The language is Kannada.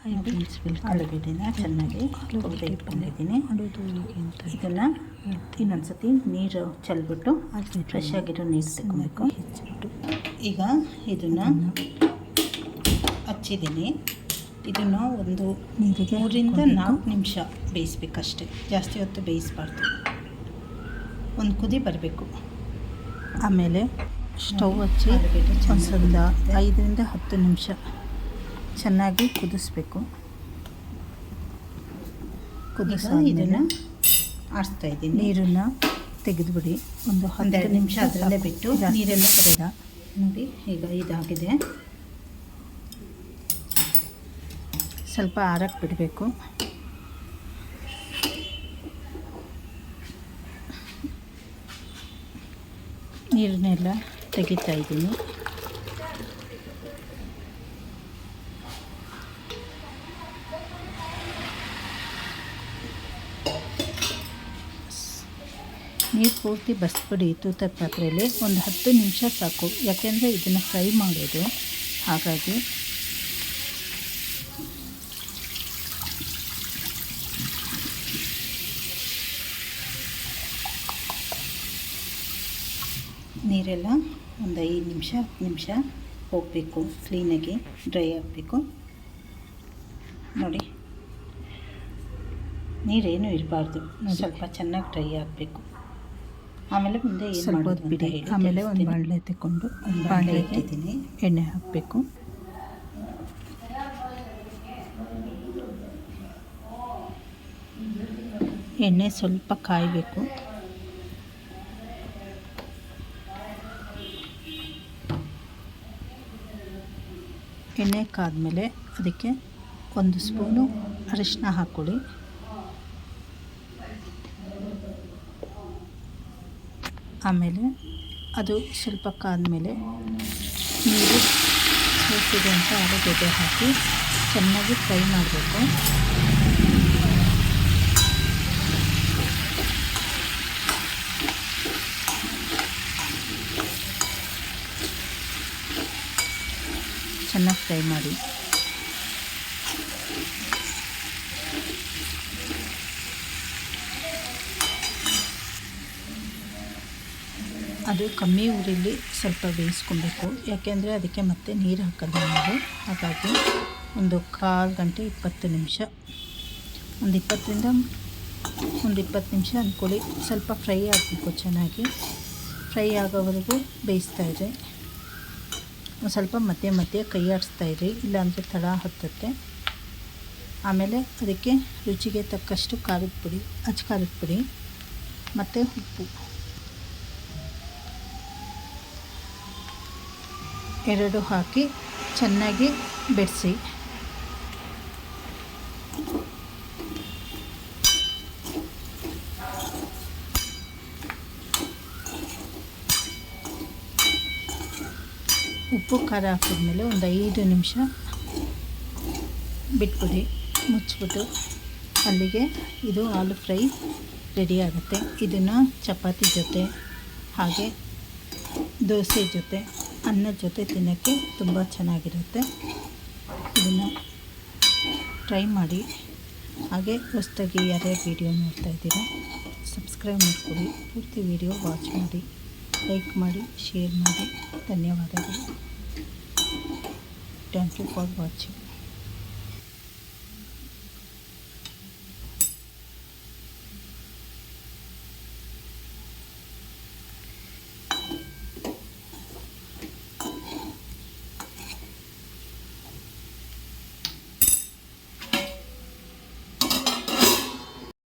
ಆಲೂಗೆಡ್ಡೆನ ಚೆನ್ನಾಗಿ ತೊಳೆದು ಇಟ್ಕೊಂಡಿದ್ದೀನಿ. ಇದನ್ನು ಇನ್ನೊಂದು ಸತಿ ನೀರು ಚೆಲ್ಬಿಟ್ಟು ಫ್ರೆಶ್ ಆಗಿರೋ ನೀರು ತಗೊಬೇಕು. ಈಗ ಇದನ್ನು ಹಚ್ಚಿದ್ದೀನಿ. ಇದನ್ನು ಒಂದು 3ರಿಂದ 4 ನಿಮಿಷ ಬೇಯಿಸ್ಬೇಕಷ್ಟೆ, ಜಾಸ್ತಿ ಹೊತ್ತು ಬೇಯಿಸಬಾರ್ದು. ಒಂದು ಕುದಿ ಬರಬೇಕು. ಆಮೇಲೆ ಸ್ಟವ್ ಹಚ್ಚಿ ಒಂದು 5ರಿಂದ 10 ನಿಮಿಷ ಚೆನ್ನಾಗಿ ಕುದಿಸ್ಬೇಕು. ಇದನ್ನು ಆಡಿಸ್ತಾಯಿದ್ದೀನಿ. ನೀರನ್ನು ತೆಗೆದುಬಿಡಿ. ಒಂದು 12 ನಿಮಿಷ ಅದರಲ್ಲೇ ಬಿಟ್ಟು ನೀರೆಲ್ಲ ಬೇಡ. ನೋಡಿ ಈಗ ಇದಾಗಿದೆ. ಸ್ವಲ್ಪ ಆರಕ್ಕೆ ಬಿಡಬೇಕು. ನೀರನ್ನೆಲ್ಲ ತೆಗಿತಾ ಇದ್ದೀನಿ. ನೀರು ಪೂರ್ತಿ ಬಸ್ಬಿಡಿ. ತೂತದ ಪಾತ್ರೆಯಲ್ಲಿ ಒಂದು 10 ನಿಮಿಷ ಸಾಕು, ಯಾಕೆಂದರೆ ಇದನ್ನು ಫ್ರೈ ಮಾಡೋದು. ಹಾಗಾಗಿ ನೀರೆಲ್ಲ ಒಂದು 5 ನಿಮಿಷ 10 ನಿಮಿಷ ಹೋಗಬೇಕು. ಕ್ಲೀನಾಗಿ ಡ್ರೈ ಆಗಬೇಕು. ನೋಡಿ, ನೀರೇನು ಇರಬಾರ್ದು, ಸ್ವಲ್ಪ ಚೆನ್ನಾಗಿ ಡ್ರೈ ಆಗಬೇಕು. ಆಮೇಲೆ ಮುಂದೆ ಏನು ಮಾಡೋದು ಬಿಡಿ. ಆಮೇಲೆ ಒಂದು ಬಾಣಲೆ ತಗೊಂಡು ಬಾಣಲೆ ಇಟ್ಟಿದ್ದೀನಿ. ಎಣ್ಣೆ ಹಾಕಬೇಕು. ಎಣ್ಣೆ ಸ್ವಲ್ಪ ಕಾಯಬೇಕು. ಎಣ್ಣೆ ಕಾದ್ಮೇಲೆ ಅದಕ್ಕೆ 1 ಸ್ಪೂನು ಅರಿಶಿನ ಹಾಕ್ಕೊಳ್ಳಿ. ಆಮೇಲೆ ಅದು ಸ್ವಲ್ಪ ಕಾದ್ಮೇಲೆ ನೀರು ಸೋಸಿದೆ ಅಂತ ಆಲೂಗೆಡ್ಡೆ ಹಾಕಿ ಚೆನ್ನಾಗಿ ಫ್ರೈ ಮಾಡಬೇಕು. ಚೆನ್ನಾಗಿ ಫ್ರೈ ಮಾಡಿ. ಅದು ಕಮ್ಮಿ ಉರಿಲಿ ಸ್ವಲ್ಪ ಬೇಯಿಸ್ಕೊಬೇಕು, ಯಾಕೆಂದರೆ ಅದಕ್ಕೆ ಮತ್ತೆ ನೀರು ಹಾಕೋದು ನಾವು. ಹಾಗಾಗಿ ಒಂದು 1/4 ಗಂಟೆ 20 ನಿಮಿಷ, ಒಂದು 20 ನಿಮಿಷ ಅಂದ್ಕೊಳ್ಳಿ. ಸ್ವಲ್ಪ ಫ್ರೈ ಆಗಬೇಕು. ಚೆನ್ನಾಗಿ ಫ್ರೈ ಆಗೋವರೆಗೂ ಬೇಯಿಸ್ತಾಯಿರಿ. ಒಂದು ಸ್ವಲ್ಪ ಮಧ್ಯೆ ಕೈ ಆಡಿಸ್ತಾಯಿರಿ, ಇಲ್ಲಾಂದರೆ ತಳ ಹತ್ತುತ್ತೆ. ಆಮೇಲೆ ಅದಕ್ಕೆ ರುಚಿಗೆ ತಕ್ಕಷ್ಟು ಖಾರದ ಪುಡಿ, ಖಾರದ ಪುಡಿ ಮತ್ತು ಉಪ್ಪು ಎರಡು ಹಾಕಿ ಚೆನ್ನಾಗಿ ಬೆರೆಸಿ. ಉಪ್ಪು ಖಾರ ಹಾಕಿದ್ಮೇಲೆ ಒಂದು 5 ನಿಮಿಷ ಬಿಟ್ಬಿಡಿ, ಮುಚ್ಚಿಬಿಟ್ಟು. ಅಲ್ಲಿಗೆ ಇದು ಆಲೂ ಫ್ರೈ ರೆಡಿ ಆಗುತ್ತೆ. ಇದನ್ನು ಚಪಾತಿ ಜೊತೆ, ಹಾಗೆ ದೋಸೆ ಜೊತೆ, ಅನ್ನದ ಜೊತೆ ತಿನ್ನೋಕ್ಕೆ ತುಂಬ ಚೆನ್ನಾಗಿರುತ್ತೆ. ಇದನ್ನು ಟ್ರೈ ಮಾಡಿ. ಹಾಗೆ ಹೊಸದಾಗಿ ಯಾರ್ಯಾರು ವೀಡಿಯೋ ನೋಡ್ತಾ ಇದ್ದೀರಾ ಸಬ್ಸ್ಕ್ರೈಬ್ ಮಾಡ್ಕೊಳ್ಳಿ. ಪೂರ್ತಿ ವೀಡಿಯೋ ವಾಚ್ ಮಾಡಿ, ಲೈಕ್ ಮಾಡಿ, ಶೇರ್ ಮಾಡಿ. ಧನ್ಯವಾದಗಳು. Thank you for watching.